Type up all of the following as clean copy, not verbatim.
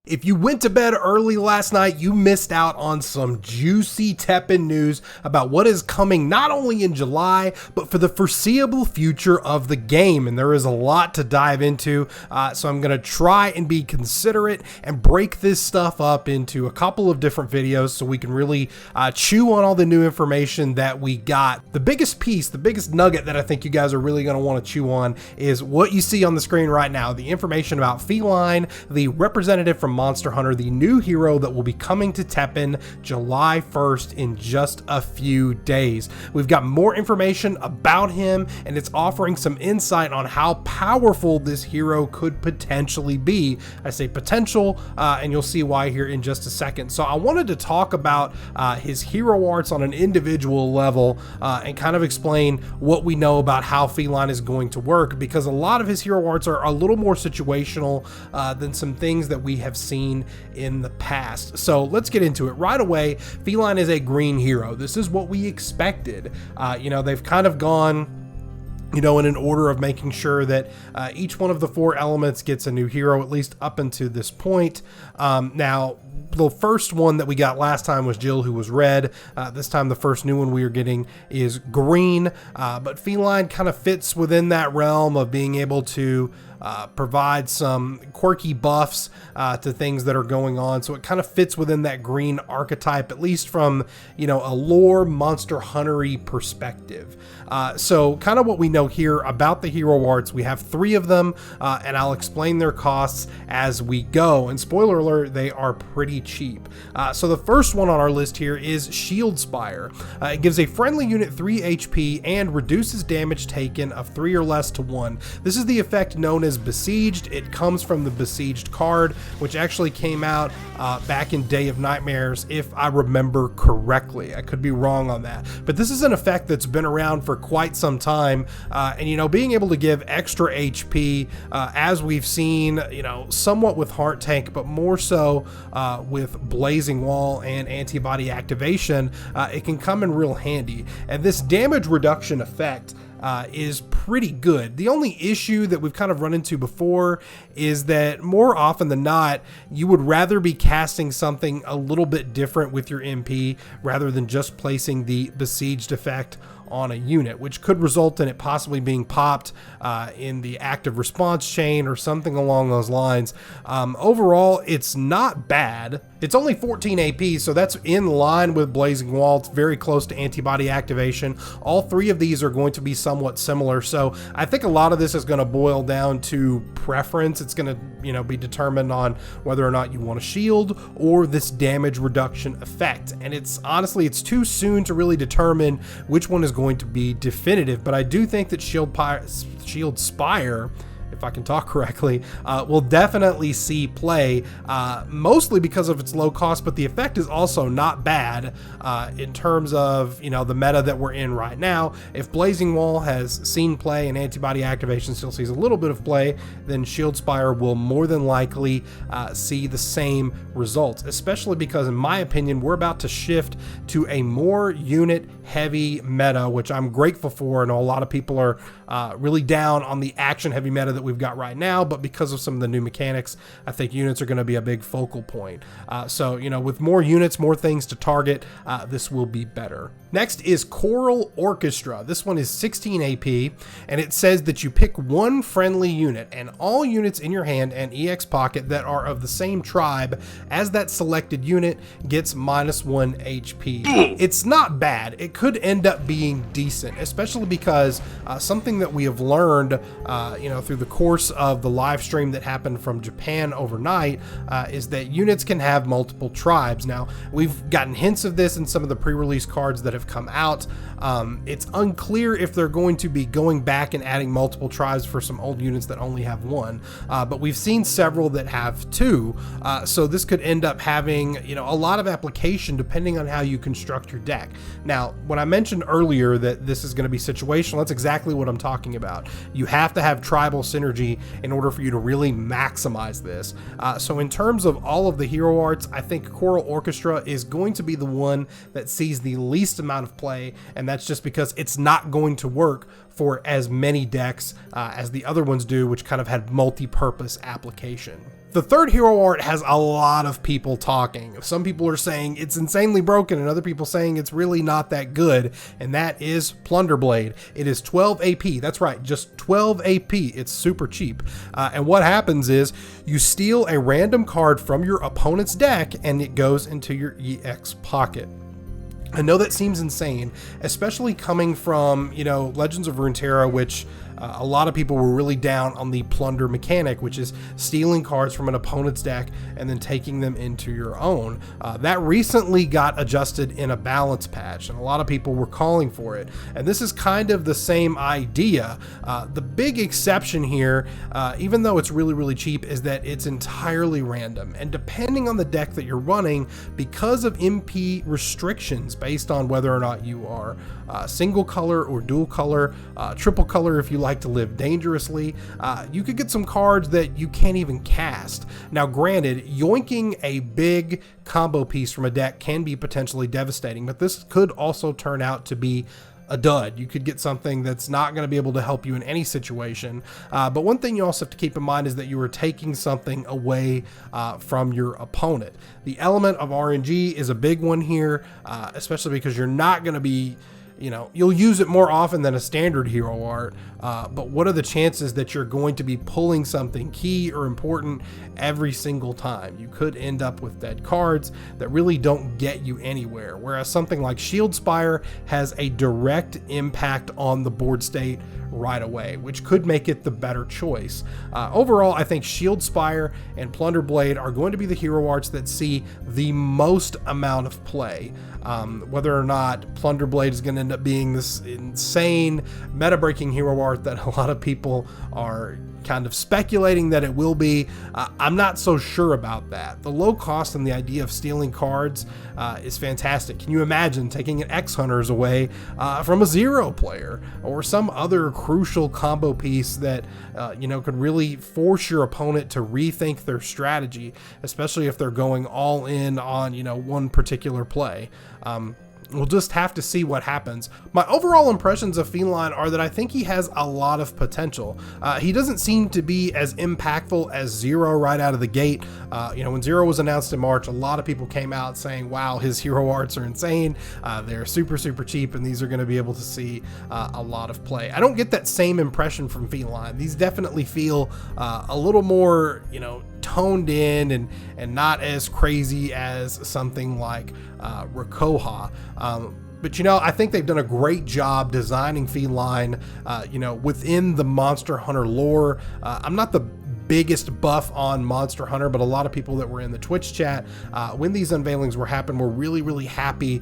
If you went to bed early last night, you missed out on some juicy TEPPEN news about what is coming not only in July, but for the foreseeable future of the game. And there is a lot to dive into, so I'm going to try and be considerate and break this stuff up into a couple of different videos so we can really chew on all the new information that we got. The biggest piece, the biggest nugget that I think you guys are really going to want to chew on is what you see on the screen right now, the information about Felyne, the representative from Monster Hunter, the new hero that will be coming to TEPPEN July 1st in just a few days. We've got more information about him, and it's offering some insight on how powerful this hero could potentially be. I say potential, and you'll see why here in just a second. So I wanted to talk about his hero arts on an individual level and kind of explain what we know about how Felyne is going to work, because a lot of his hero arts are a little more situational than some things that we have seen in the past. So let's get into it right away. Felyne is a green hero. This is what we expected. They've kind of gone in an order of making sure that each one of the four elements gets a new hero, at least up until this point. Now, the first one that we got last time was Jill, who was red. This time, the first new one we are getting is green. But Felyne kind of fits within that realm of being able to provide some quirky buffs to things that are going on. So it kind of fits within that green archetype, at least from, a lore Monster Hunter-y perspective. So kind of what we know here about the hero arts, we have three of them, and I'll explain their costs as we go. And spoiler alert, they are pretty cheap. So the first one on our list here is Shield Spire. It gives a friendly unit 3 HP and reduces damage taken of 3 or less to 1. This is the effect known as Besieged. It comes from the Besieged card, which actually came out back in Day of Nightmares, if I remember correctly. I could be wrong on that, but this is an effect that's been around for quite some time, and being able to give extra HP, as we've seen, somewhat with Heart Tank, but more so with Blazing Wall and antibody activation, it can come in real handy. And this damage reduction effect is pretty good. The only issue that we've kind of run into before is that more often than not, you would rather be casting something a little bit different with your MP rather than just placing the Besieged effect on a unit, which could result in it possibly being popped in the active response chain or something along those lines. Overall, it's not bad. It's only 14 AP, so that's in line with Blazing Wall. It's very close to antibody activation. All three of these are going to be somewhat similar, so I think a lot of this is going to boil down to preference. It's going to be determined on whether or not you want a shield or this damage reduction effect. And it's too soon to really determine which one is going to be definitive, but I do think that Shield Spire, if I can talk correctly, will definitely see play, mostly because of its low cost, but the effect is also not bad in terms of the meta that we're in right now. If Blazing Wall has seen play and antibody activation still sees a little bit of play, then Shield Spire will more than likely see the same results, especially because in my opinion we're about to shift to a more unit heavy meta, which I'm grateful for. I know a lot of people are really down on the action heavy meta that we've got right now, but because of some of the new mechanics, I think units are going to be a big focal point. So with more units, more things to target, this will be better. Next is Choral Orchestra. This one is 16 AP, and it says that you pick one friendly unit, and all units in your hand and EX pocket that are of the same tribe as that selected unit gets -1 HP. It's not bad. It could end up being decent, especially because something that we have learned, through the course of the live stream that happened from Japan overnight, is that units can have multiple tribes. Now, we've gotten hints of this in some of the pre-release cards that have come out. It's unclear if they're going to be going back and adding multiple tribes for some old units that only have one, but we've seen several that have two, so this could end up having a lot of application depending on how you construct your deck. Now, when I mentioned earlier that this is going to be situational, that's exactly what I'm talking about. You have to have tribal synergy in order for you to really maximize this. So in terms of all of the hero arts, I think Choral Orchestra is going to be the one that sees the least amount of play, and that's just because it's not going to work for as many decks as the other ones do, which kind of had multi-purpose application. The third hero art has a lot of people talking. Some people are saying it's insanely broken and other people saying it's really not that good, and that is Plunder Blade. It is 12 AP. That's right, just 12 AP. It's super cheap. And what happens is you steal a random card from your opponent's deck and it goes into your EX pocket. I know that seems insane, especially coming from, Legends of Runeterra, which a lot of people were really down on the plunder mechanic, which is stealing cards from an opponent's deck and then taking them into your own. That recently got adjusted in a balance patch, and a lot of people were calling for it. And this is kind of the same idea. The big exception here, even though it's really, really cheap, is that it's entirely random. And depending on the deck that you're running, because of MP restrictions based on whether or not you are single color or dual color, triple color if you like to live dangerously, you could get some cards that you can't even cast. Now granted, yoinking a big combo piece from a deck can be potentially devastating, but this could also turn out to be a dud. You could get something that's not going to be able to help you in any situation. But one thing you also have to keep in mind is that you are taking something away from your opponent. The element of RNG is a big one here, especially because you're not going to be, you'll use it more often than a standard hero art, but what are the chances that you're going to be pulling something key or important every single time? You could end up with dead cards that really don't get you anywhere, whereas something like Shield Spire has a direct impact on the board state right away, which could make it the better choice. Overall, I think Shield Spire and Plunder Blade are going to be the hero arts that see the most amount of play. Whether or not Plunder Blade is going to end up being this insane meta-breaking hero art that a lot of people are kind of speculating that it will be, I'm not so sure about that. The low cost and the idea of stealing cards is fantastic. Can you imagine taking an X-Hunters away from a zero player or some other crucial combo piece that could really force your opponent to rethink their strategy, especially if they're going all in on one particular play. We'll just have to see what happens. My overall impressions of Felyne are that I think he has a lot of potential. He doesn't seem to be as impactful as Zero right out of the gate. When Zero was announced in March, a lot of people came out saying, wow, his hero arts are insane. They're super, super cheap, and these are going to be able to see a lot of play. I don't get that same impression from Felyne. These definitely feel a little more, toned in and not as crazy as something like Rakoha. But I think they've done a great job designing Felyne, within the Monster Hunter lore. I'm not the biggest buff on Monster Hunter, but a lot of people that were in the Twitch chat when these unveilings were happening were really, really happy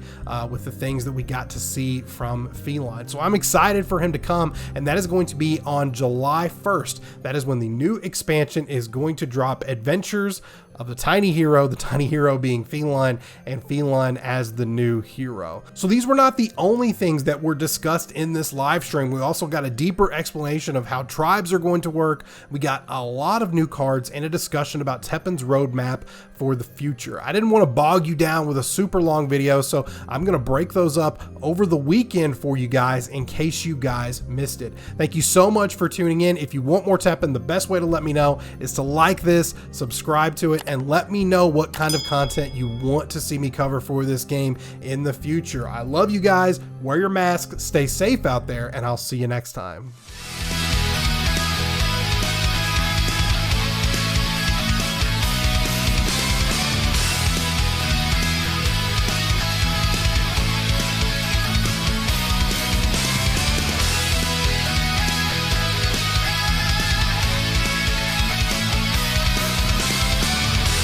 with the things that we got to see from Felyne. So I'm excited for him to come, and that is going to be on July 1st. That is when the new expansion is going to drop, Adventures of the Tiny Hero being Felyne, and Felyne as the new hero. So these were not the only things that were discussed in this live stream. We also got a deeper explanation of how tribes are going to work. We got a lot of new cards and a discussion about TEPPEN's roadmap for the future. I didn't want to bog you down with a super long video, so I'm going to break those up over the weekend for you guys in case you guys missed it. Thank you so much for tuning in. If you want more TEPPEN, the best way to let me know is to like this, subscribe to it, and let me know what kind of content you want to see me cover for this game in the future. I love you guys. Wear your mask, stay safe out there, and I'll see you next time.